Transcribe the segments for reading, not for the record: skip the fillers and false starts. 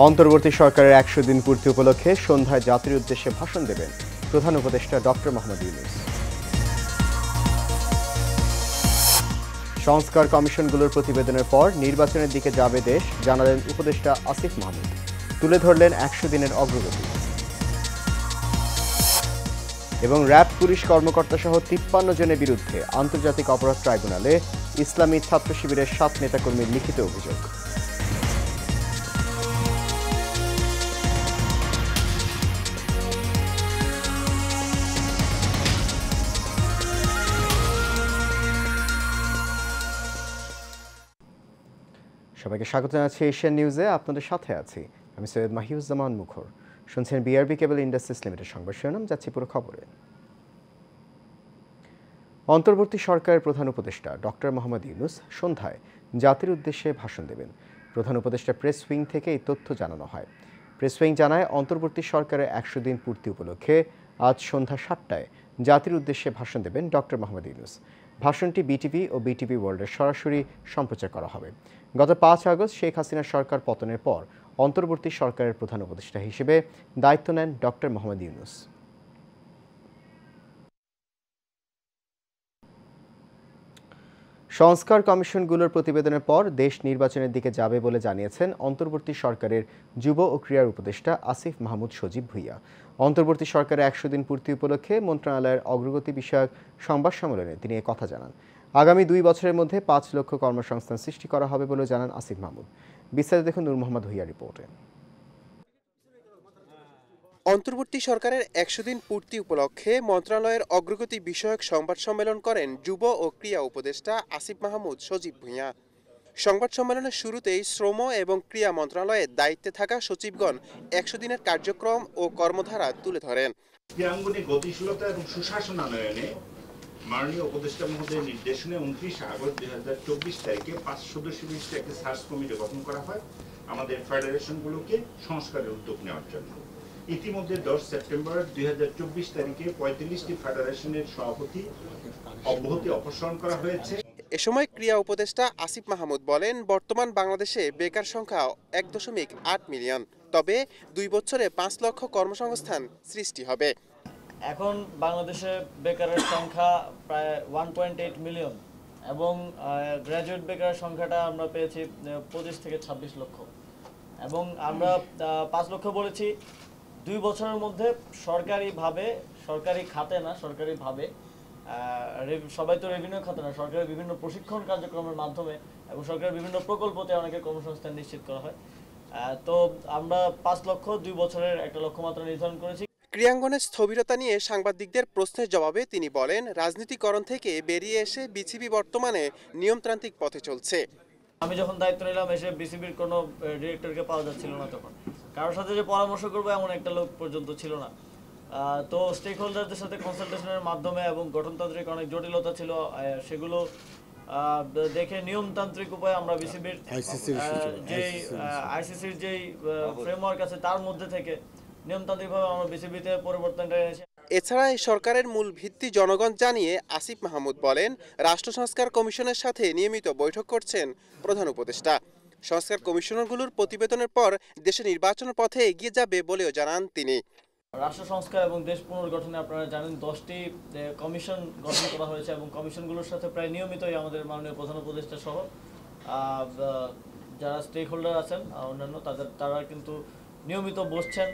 অন্তর্বর্তী সরকারের ১০০ দিন পূর্তি উপলক্ষে সন্ধ্যায় জাতির উদ্দেশ্যে ভাষণ দেবেন প্রধান উপদেষ্টা ডক্টর মোহাম্মদ ইউনূস। সংস্কার কমিশনগুলোর প্রতিবেদনের পর নির্বাচনের দিকে যাবে দেশ জানালেন উপদেষ্টা আসিফ মাহমুদ। তুলে ধরলেন ১০০ দিনের অগ্রগতি। এবং র্যাব পুলিশ কর্মকর্তা সহ ৫৩ জনের বিরুদ্ধে আন্তর্জাতিক অপরাধ ট্রাইব্যুনালে ইসলামী ছাত্র শিবিরের ৭ নেতাকর্মীর লিখিত অভিযোগ। সবাইকে স্বাগত জানাচ্ছি এশিয়ান নিউজে। আপনাদের সাথে আছি আমি সৈয়দ মাহিউজ্জামান মুখর। শুনছেন বিআরবি কেবল ইন্ডাস্ট্রিজ লিমিটেড সংবাদ শিরোনাম। যাচ্ছি পুরো খবরে। অন্তর্বর্তী সরকারের প্রধান উপদেষ্টা ডক্টর মোহাম্মদ ইউনূস সন্ধ্যায় জাতির উদ্দেশ্যে ভাষণ দেবেন। প্রধান উপদেষ্টা প্রেস উইং থেকে এই তথ্য জানানো হয়। প্রেস উইং জানায়, অন্তর্বর্তী সরকারের ১০০ দিন পূর্তি উপলক্ষে আজ সন্ধ্যা ৭টায় জাতির উদ্দেশ্যে ভাষণ দেবেন ডক্টর মোহাম্মদ ইউনূস। ভাষণটি বিটিভি ও বিটিভি ওয়ার্ল্ডের সরাসরি সম্প্রচার করা হবে। গত ৫ আগস্ট শেখ হাসিনার সরকার পতনের পর অন্তর্বর্তী সরকারের প্রধান উপদেষ্টা হিসেবে দায়িত্ব নেন ডক্টর মোহাম্মদ ইউনূস। সংস্কার কমিশনগুলোর প্রতিবেদনের পর দেশ নির্বাচনের দিকে যাবে বলে জানিয়েছেন অন্তর্বর্তী সরকারের যুব ও ক্রীড়ার উপদেষ্টা আসিফ মাহমুদ সজীব ভুইয়া। অন্তর্বর্তী সরকারের ১০০ দিন পূর্তি উপলক্ষে মন্ত্রণালয়ের অগ্রগতি বিষয়ক সংবাদ সম্মেলনে তিনি কথা জানান। আগামী ২ বছরের মধ্যে ৫ লক্ষ কর্মসংস্থান সৃষ্টি করা হবে বলে জানান আসিফ মাহমুদ। বিস্তারিত দেখুন নূর মোহাম্মদ ভুইয়ার রিপোর্টে। অন্তর্বর্তী সরকারের ১০০ দিন পূর্তি উপলক্ষে মন্ত্রণালয়ের অগ্রগতি বিষয়ক সংবাদ সম্মেলন করেন যুব ও ক্রীড়া উপদেষ্টা আসিফ মাহমুদ সজীব ভুইয়া। সংবাদ সম্মেলনের শুরুতেই শ্রম এবং ক্রীড়া মন্ত্রণালয়ের দায়িত্বে থাকা সচিবগণ ১০০ দিনের কার্যক্রম ও কর্মধারা তুলে ধরেন। ক্রীড়াঙ্গনে গতিশীলতা এবং সুশাসন আনয়নে মাননীয় উপদেষ্টা মহোদয়ের নির্দেশনে ২৯ আগস্ট ২০২৪ তারিখে ৫ সদস্য বিশিষ্ট একটি সার্চ কমিটি গঠন করা হয় আমাদের ফেডারেশনগুলোকে সংস্কারের উদ্যোগ নেওয়ার জন্য। ইতিমধ্যে ১০ সেপ্টেম্বর ২০২৪ তারিখে ৩৫টি ফেডারেশনের সভাপতি অব্যাহতি অপসারণ করা হয়েছে। এ সময় ক্রীড়া উপদেষ্টা আসিফ মাহমুদ বলেন, বর্তমান বাংলাদেশে বেকার সংখ্যা ১.৮ মিলিয়ন, তবে ২ বছরে ৫ লক্ষ কর্মসংস্থান সৃষ্টি হবে। এখন বাংলাদেশে বেকারের সংখ্যা প্রায় 1.8 মিলিয়ন এবং গ্র্যাজুয়েট বেকারের সংখ্যাটা আমরা পেয়েছি ২৫ থেকে ২৬ লক্ষ এবং আমরা ৫ লক্ষ বলেছি। ২ বছরের মধ্যে সরকারিভাবে, সরকারি খাতে না, সরকারিভাবে, সবাই তো রেভিনিউ খাতে না, সরকারের বিভিন্ন প্রশিক্ষণ কার্যক্রমের মাধ্যমে এবং সরকারের বিভিন্ন প্রকল্পতে অনেকের কর্মসংস্থান নিশ্চিত করা হয়। তো আমরা ৫ লক্ষ ২ বছরের একটা লক্ষ্যমাত্রা নির্ধারণ করেছি। ক্রীড়াঙ্গনের স্থবিরতা নিয়ে সাংবাদিকদের প্রশ্নের জবাবে তিনি বলেন, রাজনীতিকরণ থেকে বেরিয়ে এসে বিসিবি বর্তমানে নিয়মতান্ত্রিক পথে চলছে। আমি যখন দায়িত্ব নিলাম এসে বিসিবির কোনো ডিরেক্টরকে পাওয়া যাচ্ছিল না, তখন কারোর সাথে যে পরামর্শ করবো এমন একটা লোক পর্যন্ত ছিল না। তো স্টেক হোল্ডারদের সাথে কনসালটেশনের মাধ্যমে এবং গঠনতান্ত্রিক অনেক জটিলতা ছিল, সেগুলো দেখে নিয়মতান্ত্রিক উপায়ে আমরা বিসিবির যেই আইসিসির যেই ফ্রেমওয়ার্ক আছে তার মধ্যে থেকে নিয়মতান্ত্রিকভাবে আমরা বিসিবিতে পরিবর্তনটা এনেছি। এছাড়া এই সরকারের মূল ভিত্তি জনগণ জানিয়ে আসিফ মাহমুদ বলেন, রাষ্ট্র সংস্কার কমিশনের সাথে নিয়মিত বৈঠক করছেন প্রধান উপদেষ্টা। সংস্কার কমিশনগুলোর প্রতিবেদনের পর দেশে নির্বাচনের পথে এগিয়ে যাবে বলেও জানান তিনি। রাষ্ট্র সংস্কার এবং দেশ পুনর্গঠনে আপনারা জানেন 10টি কমিশন গঠন করা হয়েছে এবং কমিশনগুলোর সাথে প্রায় নিয়মিতই আমাদের মাননীয় প্রধান উপদেষ্টা সহ যারা স্টেক হোল্ডার আছেন অন্যান্য তারা কিন্তু নিয়মিত বসছেন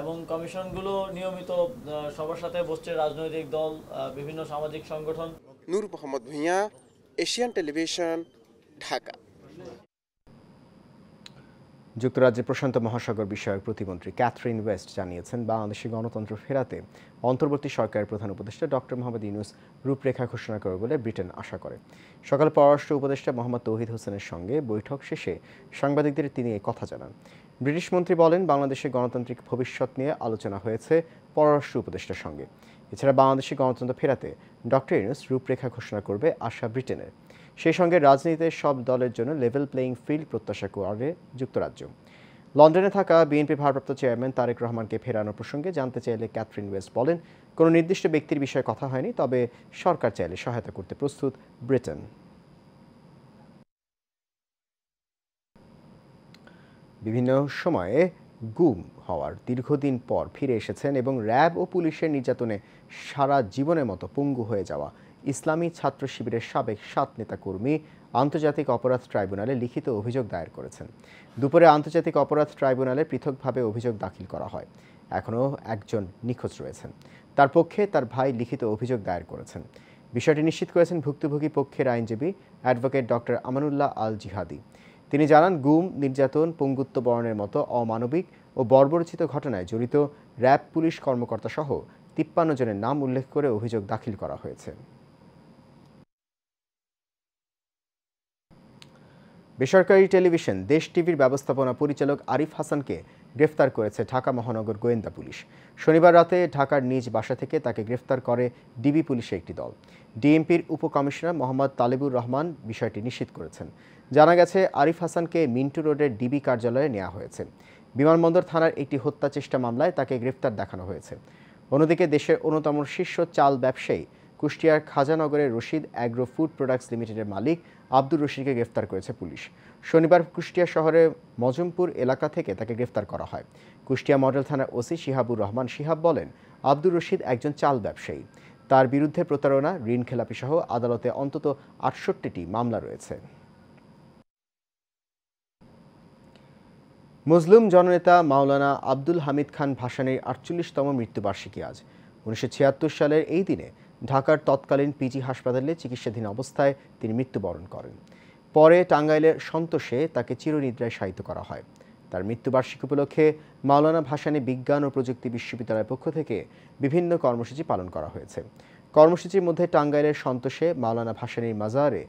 এবং কমিশনগুলো নিয়মিত সবার সাথে বসছে, রাজনৈতিক দল, বিভিন্ন সামাজিক সংগঠন। নূর মোহাম্মদ ভুঁইয়া, এশিয়ান টেলিভিশন, ঢাকা। যুক্তরাজ্যের প্রশান্ত মহাসাগর বিষয়ক প্রতিমন্ত্রী ক্যাথরিন ওয়েস্ট জানিয়েছেন, বাংলাদেশে গণতন্ত্র ফেরাতে অন্তর্বর্তী সরকারের প্রধান উপদেষ্টা ডক্টর মোহাম্মদ ইউনূস রূপরেখা ঘোষণা করবে বলে ব্রিটেন আশা করে। সকালে পররাষ্ট্র উপদেষ্টা মোহাম্মদ তৌহিদ হোসেনের সঙ্গে বৈঠক শেষে সাংবাদিকদের তিনি এই কথা জানান। ব্রিটিশ মন্ত্রী বলেন, বাংলাদেশে গণতান্ত্রিক ভবিষ্যৎ নিয়ে আলোচনা হয়েছে পররাষ্ট্র উপদেষ্টার সঙ্গে। এছাড়া বাংলাদেশে গণতন্ত্র ফেরাতে ডক্টর ইউনূস রূপরেখা ঘোষণা করবে আশা ব্রিটেনের। সেই সঙ্গে রাজনীতিতে সব দলের জন্য লেভেল প্লেয়িং ফিল্ড প্রত্যাশা করে যুক্তরাজ্য। লন্ডনে থাকা বিএনপি ভারপ্রাপ্ত চেয়ারম্যান তারেক রহমানকে ফেরানোর প্রসঙ্গে জানতে চাইলে ক্যাথরিন ওয়েস্ট বলেন, কোনো নির্দিষ্ট ব্যক্তির বিষয়ে কথা হয়নি, তবে সরকার চাইলে সহায়তা করতে প্রস্তুত ব্রিটেন। বিভিন্ন সময়ে গুম হওয়ার দীর্ঘদিন পর ফিরে এসেছেন এবং র্যাব ও পুলিশের নির্যাতনে সারা জীবনের মতো পঙ্গু হয়ে যাওয়া ইসলামী ছাত্র শিবিরের সাবেক 7 নেতাকর্মী আন্তর্জাতিক অপরাধ ট্রাইব্যুনালে লিখিত অভিযোগ দায়ের করেছেন। দুপুরে আন্তর্জাতিক অপরাধ ট্রাইব্যুনালে পৃথকভাবে অভিযোগ দাখিল করা হয়। এখনও একজন নিখোঁজ রয়েছেন। তার পক্ষে তার ভাই লিখিত অভিযোগ দায়ের করেছেন। বিষয়টি নিশ্চিত করেছেন ভুক্তভোগী পক্ষের আইনজীবী অ্যাডভোকেট ডক্টর আমানুল্লাহ আল জিহাদি। তিনি জানান, গুম, নির্যাতন, পঙ্গুত্ব বরণের মতো অমানবিক ও বর্বরচিত ঘটনায় জড়িত র্যাব পুলিশ কর্মকর্তা সহ 53 জনের নাম উল্লেখ করে অভিযোগ দাখিল করা হয়েছে। বেসরকারি টেলিভিশন দেশ টিভির ব্যবস্থাপনা পরিচালক আরিফ হাসানকে গ্রেফতার করেছে ঢাকা মহানগর গোয়েন্দা পুলিশ। শনিবার রাতে ঢাকার নিজ বাসা থেকে তাকে গ্রেফতার করে ডিবি পুলিশের একটি দল। ডিএমপির উপকমিশনার মোহাম্মদ তালেবুর রহমান বিষয়টি নিশ্চিত করেছেন। জানা গেছে, আরিফ হাসানকে মিন্টু রোডের ডিবি কার্যালয়ে নেওয়া হয়েছে। বিমানবন্দর থানার একটি হত্যা চেষ্টা মামলায় তাকে গ্রেফতার দেখানো হয়েছে। অন্যদিকে দেশের অন্যতম শীর্ষ চাল ব্যবসায়ী কুষ্টিয়ার খাজানগরের রশিদ অ্যাগ্রো ফুড প্রোডাক্টস লিমিটেডের মালিক আব্দুর রশিদকে গ্রেফতার করেছে পুলিশ। শনিবার কুষ্টিয়া শহরের মজমপুর এলাকা থেকে তাকে গ্রেফতার করা হয়। কুষ্টিয়া মডেল থানার ওসি শিহাবুর রহমান শিহাব বলেন, আব্দুর রশিদ একজন চাল ব্যবসায়ী। তার বিরুদ্ধে প্রতারণা, ঋণ খেলাপি সহ আদালতে অন্তত 68টি মামলা রয়েছে। মুসলিম জননেতা মাওলানা আব্দুল হামিদ খান ভাসানীর 48তম মৃত্যুবার্ষিকী আজ। 1976 সালের এই দিনে ঢাকার তৎকালীন পিজি হাসপাতালে চিকিৎসাধীন অবস্থায় তিনি মৃত্যুবরণ করেন। পরে টাঙ্গাইলের সন্তোষে তাকে চিরনিদ্রায় শায়িত করা হয়। তার মৃত্যুবার্ষিকী উপলক্ষে মাওলানা ভাসানী বিজ্ঞান ও প্রযুক্তি বিশ্ববিদ্যালয়ের পক্ষ থেকে বিভিন্ন কর্মসূচি পালন করা হয়েছে। কর্মসূচির মধ্যে টাঙ্গাইলের সন্তোষে মাওলানা ভাসানীর মাজারে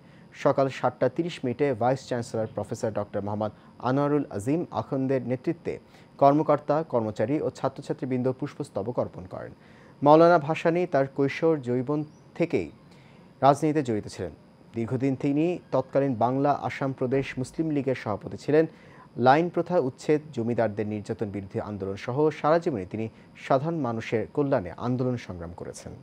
সকাল 7:30 vice chancellor professor doctor Mohammad Anwarul Azim আখন্দের নেতৃত্বে কর্মকর্তা, কর্মচারী ও ছাত্রছাত্রীবৃন্দ পুষ্পস্তবক অর্পণ করেন। মাওলানা ভাসানী তার কৈশোর যৌবন থেকেই রাজনীতিতে জড়িত ছিলেন। দীর্ঘদিন তিনি তৎকালীন বাংলা আসাম প্রদেশ মুসলিম লীগের সভাপতি ছিলেন। লাইন প্রথা উচ্ছেদ, জমিদারদের নির্যাতন বিরোধী আন্দোলন সহ সারা জীবনে তিনি সাধারণ মানুষের কল্যাণে আন্দোলন সংগ্রাম করেছেন।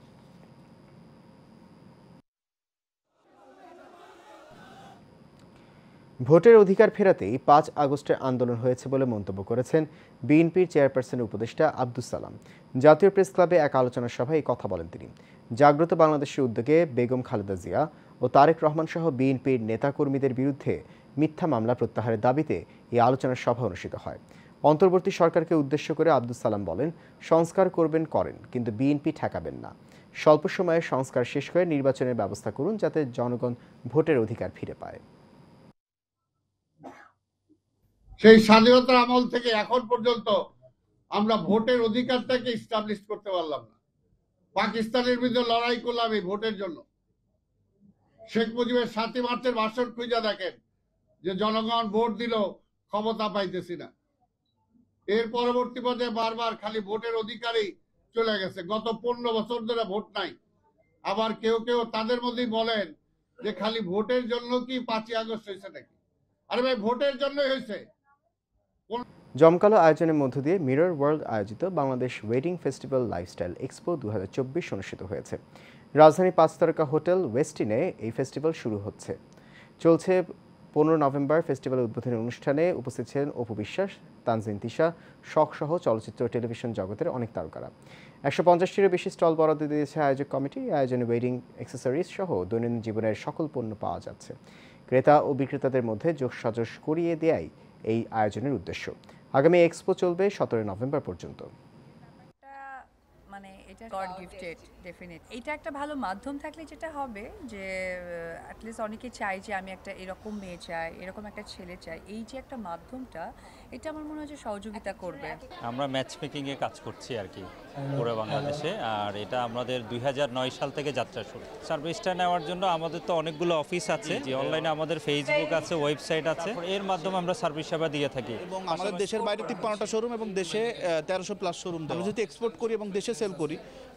ভোটের অধিকার ফেরাতেই 5 আগস্টের আন্দোলন হয়েছে বলে মন্তব্য করেছেন বিএনপির চেয়ারপারসনের উপদেষ্টা আব্দুস সালাম। জাতীয় প্রেস ক্লাবে এক আলোচনা সভায় এই কথা বলেন তিনি। জাগ্রত বাংলাদেশের উদ্যোগে বেগম খালেদা জিয়া ও তারেক রহমান সহ বিএনপির নেতাকর্মীদের বিরুদ্ধে মিথ্যা মামলা প্রত্যাহারের দাবিতে এই আলোচনা সভা অনুষ্ঠিত হয়। অন্তর্বর্তী সরকারকে উদ্দেশ্য করে আব্দুস সালাম বলেন, সংস্কার করবেন করেন, কিন্তু বিএনপি ঠেকাবেন না। স্বল্প সময়ে সংস্কার শেষ করে নির্বাচনের ব্যবস্থা করুন, যাতে জনগণ ভোটের অধিকার ফিরে পায়। সেই স্বাধীনতার আমল থেকে এখন পর্যন্ত আমরা ভোটের অধিকারটাকে এস্টাবলিশ করতে পারলাম না। পাকিস্তানের বিরুদ্ধে লড়াই করলাম এই ভোটের জন্য। শেখ মুজিবের 7 মার্চের ভাষণ খুঁজে দেখেন যে জনগণ ভোট দিল, ক্ষমতা পাইতেছি না। এর পরবর্তী পর্যায়ে বারবার খালি ভোটের অধিকারই চলে গেছে। গত 15 বছর ধরে ভোট নাই। আবার কেউ কেউ তাদের মধ্যেই বলেন যে খালি ভোটের জন্য কি 5ই আগস্ট হয়েছে নাকি? আরে ভাই, ভোটের জন্যই হয়েছে। জমকালো আয়োজনের মধ্য দিয়ে মিরর ওয়ার্ল্ড আয়োজিত Bangladesh wedding festival lifestyle expo 2024 অনুষ্ঠিত হয়েছে। রাজধানী 5 তারকা হোটেল ওয়েস্টিনে এই ফেস্টিভ্যাল শুরু হচ্ছে। চলছে 15 নভেম্বর। ফেস্টিভ্যালের উদ্বোধনী অনুষ্ঠানে উপস্থিত ছিলেন অপু বিশ্বাস, তানজিন তিশা, শখ সহ চলচ্চিত্র ও টেলিভিশন জগতের অনেক তারকারা। 150টিরও বেশি স্টল বরাদ্দ দিয়েছে আয়োজক কমিটি। আয়োজনে ওয়েডিং অ্যাক্সেসরিজ সহ দৈনন্দিন জীবনের সকল পণ্য পাওয়া যাচ্ছে। ক্রেতা ও বিক্রেতাদের মধ্যে যোগসাজশ করিয়ে দেয়াই এই আয়োজনের উদ্দেশ্য। আগামী এক্সপো চলবে 17 নভেম্বর পর্যন্ত। মানে এটা গড গিফটেড ডেফিনেট। এটা একটা ভালো মাধ্যম থাকলে যেটা হবে যে অ্যাটলিস্ট অনেকে চাই যে আমি একটা এরকম মেয়ে চাই, এরকম একটা ছেলে চাই। এই যে একটা মাধ্যমটা, এটা আমার মনে হয় যে সহযোগিতা করবে। আমরা ম্যাচ মেকিংয়ে কাজ করছি আর কি পুরো বাংলাদেশে। আর এটা আমাদের 2009 সাল থেকে যাত্রা শুরু। সার্ভিসটা নেওয়ার জন্য আমাদের তো অনেকগুলো অফিস আছে, যে অনলাইনে আমাদের ফেসবুক আছে, ওয়েবসাইট আছে, এর মাধ্যমে আমরা সার্ভিস সেবা দিয়ে থাকি। এবং আমাদের দেশের বাইরে 53টা শোরুম এবং দেশে 1300+ শোরুম। আমরা যদি এক্সপোর্ট করি এবং দেশে সেল করি,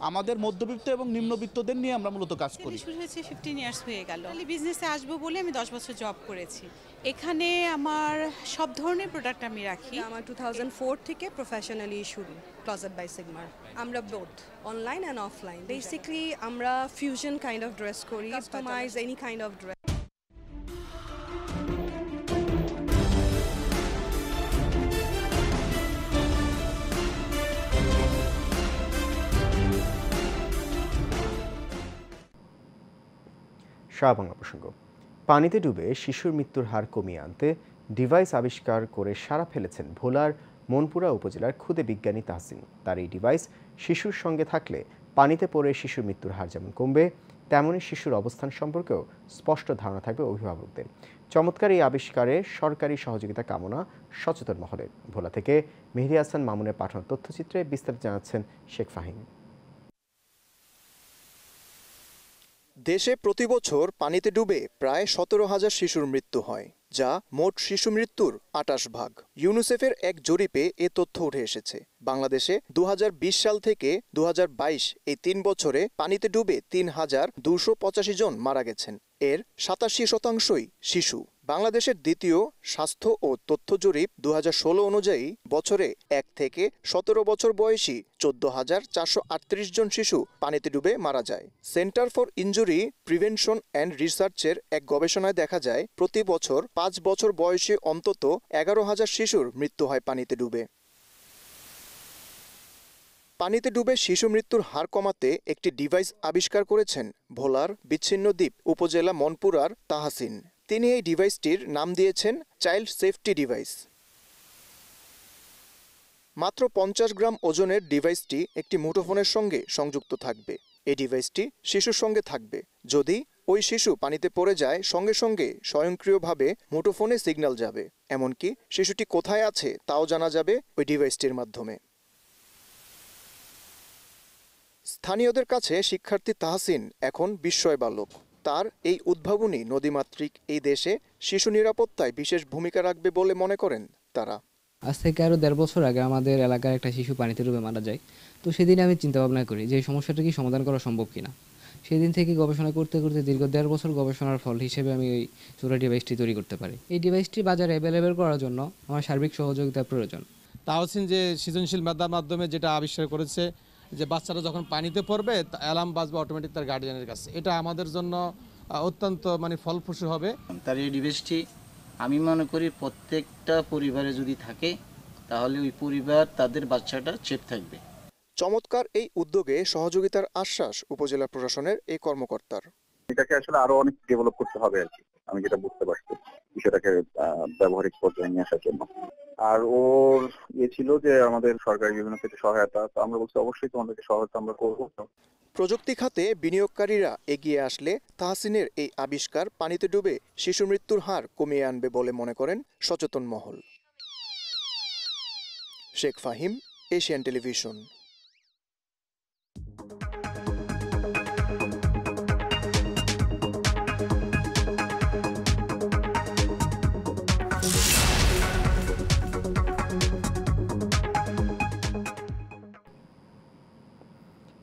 আমাদের মধ্যবিত্ত এবং নিম্নবিত্তদের নিয়ে আমরা মূলত কাজ করি। শুরু হয়েছে 15 ইয়ার্স হয়ে গেল। বিজনেসে আসবো বলে আমি 10 বছর জব করেছি। এখানে আমার সব ধরনের প্রোডাক্ট আমি রাখি। আমার 2004 থেকে প্রফেশনালি শুরু ক্লোজেট বাই সিগমার। আমরা both online and offline. Basically আমরা ফিউশন কাইন্ড অফ ড্রেস করি, customise any kind of dress. Bangla প্রসঙ্গ। পানিতে ডুবে শিশুর মৃত্যুর হার কমিয়ে আনতে ডিভাইস আবিষ্কার করে সাড়া ফেলেছেন ভোলার মনপুরা উপজেলার ক্ষুদে বিজ্ঞানী তাহসিন। তার এই ডিভাইস শিশুর সঙ্গে থাকলে পানিতে পড়ে শিশুর মৃত্যুর হার যেমন কমবে, তেমনই শিশুর অবস্থান সম্পর্কেও স্পষ্ট ধারণা থাকবে অভিভাবকদের। চমৎকার এই আবিষ্কারে সরকারি সহযোগিতা কামনা সচেতন মহলের। ভোলা থেকে মেহেদী হাসান মামুনের পাঠানো তথ্যচিত্রে বিস্তারিত জানাচ্ছেন শেখ ফাহিম। দেশে প্রতি বছর পানিতে ডুবে প্রায় 17,000 শিশুর মৃত্যু হয়, যা মোট শিশু মৃত্যুর 28 ভাগ। ইউনিসেফের এক জরিপে এ তথ্য উঠে এসেছে। বাংলাদেশে 2020 সাল থেকে 2022 এই 3 বছরে পানিতে ডুবে 3,285 জন মারা গেছেন। এর 87% শিশু। বাংলাদেশের দ্বিতীয় স্বাস্থ্য ও তথ্য জরিপ 2016 অনুযায়ী বছরে 1 থেকে 17 বছর বয়সী 14,438 জন শিশু পানিতে ডুবে মারা যায়। Centre for injury prevention and রিসার্চের এক গবেষণায় দেখা যায় প্রতি বছর 5 বছর বয়সী অন্তত 11,000 শিশুর মৃত্যু হয় পানিতে ডুবে। পানিতে ডুবে শিশু মৃত্যুর হার কমাতে একটি ডিভাইস আবিষ্কার করেছেন ভোলার বিচ্ছিন্নদ্বীপ উপজেলা মনপুরার তাহসিন। তিনি এই ডিভাইসটির নাম দিয়েছেন চাইল্ড সেফটি ডিভাইস। মাত্র 50 গ্রাম ওজনের ডিভাইসটি একটি মুঠোফোনের সঙ্গে সংযুক্ত থাকবে। এই ডিভাইসটি শিশুর সঙ্গে থাকবে। যদি ওই শিশু পানিতে পড়ে যায়, সঙ্গে সঙ্গে স্বয়ংক্রিয়ভাবে মুঠোফোনে সিগন্যাল যাবে। এমনকি শিশুটি কোথায় আছে তাও জানা যাবে ওই ডিভাইসটির মাধ্যমে। স্থানীয়দের কাছে শিক্ষার্থী তাহসিন এখন বিস্ময় বালক। তার এই উদ্ভাবনী নদীমাতৃক এই দেশে শিশু নিরাপত্তায় বিশেষ ভূমিকা রাখবে বলে মনে করেন তারা। আজ থেকে আরও 1.5 বছর আগে আমাদের এলাকার একটা শিশু পানিতে ডুবে মারা যায়। তো সেদিন আমি চিন্তা ভাবনা করি যে এই সমস্যাটা কি সমাধান করা সম্ভব কিনা। সেদিন থেকে গবেষণা করতে করতে দীর্ঘ 1.5 বছর গবেষণার ফল হিসেবে আমি এই ছোটো ডিভাইসটি তৈরি করতে পারি। এই ডিভাইসটি বাজারে অ্যাভেলেবেল করার জন্য আমার সার্বিক সহযোগিতার প্রয়োজন। তাহসিন যে সৃজনশীল মেধার মাধ্যমে যেটা আবিষ্কার করেছে যে বাচ্চারা যখন পানিতে পড়বে অ্যালার্ম বাজবে অটোমেটিক তার গার্ডিয়ানের কাছে, এটা আমাদের জন্য অত্যন্ত ফলপ্রসূ হবে। তার এই ডিভাইসটি আমি মনে করি প্রত্যেকটা পরিবারে যদি থাকে তাহলে ওই পরিবার তাদের বাচ্চাটা সেফ থাকবে। চমৎকার এই উদ্যোগে সহযোগিতার আশ্বাস উপজেলা প্রশাসনের এই কর্মকর্তার। এটাকে আসলে আরো অনেক ডেভেলপ করতে হবে আর কি, আমি যেটা বুঝতে পারছি বিষয়টাকে ব্যবহারিক পর্যায়ে নিয়ে আসার জন্য। আর ওর ছিল যে আমাদের সরকারি বিভিন্ন ক্ষেত্রে সহায়তা, তো আমরা বলছি অবশ্যই তোমাদেরকে সহায়তা আমরা করবো। প্রযুক্তি খাতে বিনিয়োগকারীরা এগিয়ে আসলে তাহসিনের এই আবিষ্কার পানিতে ডুবে শিশু মৃত্যুর হার কমিয়ে আনবে বলে মনে করেন সচেতন মহল। Sheikh Fahim, Asian television.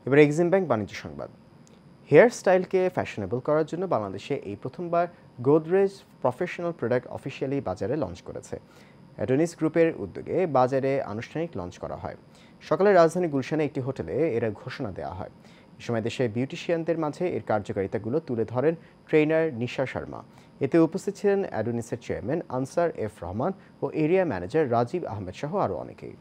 এবার এক্সিম ব্যাংক বাণিজ্য সংবাদ। হেয়ার স্টাইলকে ফ্যাশনেবল করার জন্য বাংলাদেশে এই প্রথমবার গোদরেজ প্রফেশনাল প্রোডাক্ট অফিসিয়ালি বাজারে লঞ্চ করেছে। অ্যাডোনিস গ্রুপের উদ্যোগে বাজারে আনুষ্ঠানিক লঞ্চ করা হয়। সকালে রাজধানী গুলশানে একটি হোটেলে এর ঘোষণা দেওয়া হয়। এ সময় দেশের বিউটিশিয়ানদের মাঝে এর কার্যকারিতাগুলো তুলে ধরেন ট্রেনার নিশা শর্মা। এতে উপস্থিত ছিলেন অ্যাডোনিসের চেয়ারম্যান আনসার এফ রহমান ও এরিয়া ম্যানেজার রাজীব আহমেদ সহ আরও অনেকেই।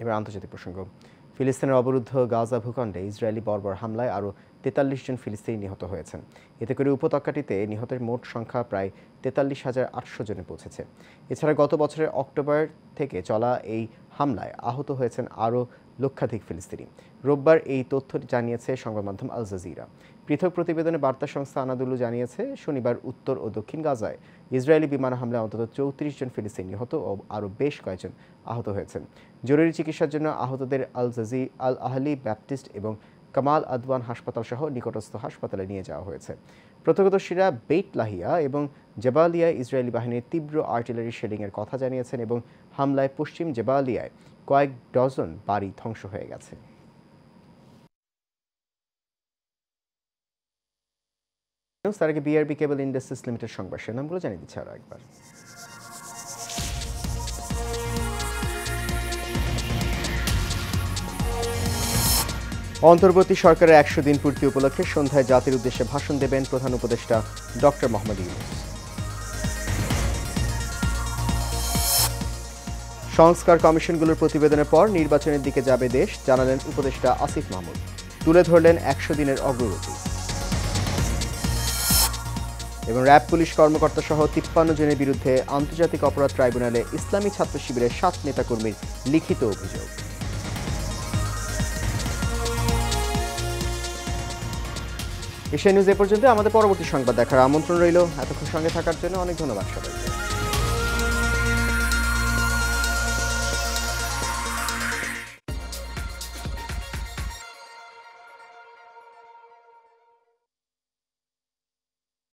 এবার আন্তর্জাতিক প্রসঙ্গ। ফিলিস্তিনের অবরুদ্ধ গাজা ভূখণ্ডে ইসরায়েলি বর্বর হামলায় আরও 43 জন ফিলিস্তিনি নিহত হয়েছেন। এতে করে উপত্যকাটিতে নিহতের মোট সংখ্যা প্রায় 43,800 জনে পৌঁছেছে। এছাড়া গত বছরের অক্টোবর থেকে চলা এই হামলায় আহত হয়েছেন আরও লক্ষাধিক ফিলিস্তিনি। রোববার এই তথ্য জানিয়েছে সংবাদ মাধ্যম আল জাজিরা। পৃথক প্রতিবেদনে বার্তা সংস্থা আনাদুলু জানিয়েছে, শনিবার উত্তর ও দক্ষিণ গাজায় ইসরায়েলি বিমান হামলায় অন্তত 34 জন ফিলিস্তিনি নিহত ও আরও বেশ কয়েকজন আহত হয়েছেন। জরুরি চিকিৎসার জন্য আহতদের আল আহলি ব্যাপটিস্ট এবং কামাল আদওয়ান হাসপাতাল সহ নিকটস্থ হাসপাতালে নিয়ে যাওয়া হয়েছে। প্রত্যক্ষদর্শীরা বেইট লাহিয়া এবং জেবালিয়ায় ইসরায়েলি বাহিনীর তীব্র আর্টিলারি শেলিংয়ের কথা জানিয়েছেন এবং হামলায় পশ্চিম জেবালিয়ায় কয়েক ডজন বাড়ি ধ্বংস হয়ে গেছে। তার আগে বিআরবি কেবল ইন্ডাস্ট্রিজ লিমিটেড সংবাদ শিরোনামগুলো জানিয়ে দিচ্ছে আরও একবার। অন্তর্বর্তী সরকারের 100 দিন পূর্তি উপলক্ষে সন্ধ্যায় জাতির উদ্দেশ্যে ভাষণ দেবেন প্রধান উপদেষ্টা ডক্টর মোহাম্মদ ইউনূস। সংস্কার কমিশনগুলোর প্রতিবেদনের পর নির্বাচনের দিকে যাবে দেশ, জানালেন উপদেষ্টা আসিফ মাহমুদ। তুলে ধরলেন 100 দিনের অগ্রগতি। এবং র্যাব পুলিশ কর্মকর্তা সহ 53 জনের বিরুদ্ধে আন্তর্জাতিক অপরাধ ট্রাইব্যুনালে ইসলামী ছাত্র শিবিরের 7 নেতাকর্মীর লিখিত অভিযোগ। এশিয়া নিউজ এ পর্যন্ত। আমাদের পরবর্তী সংবাদ দেখার আমন্ত্রণ রইল। এতক্ষণ সঙ্গে থাকার জন্য অনেক ধন্যবাদ সবাইকে।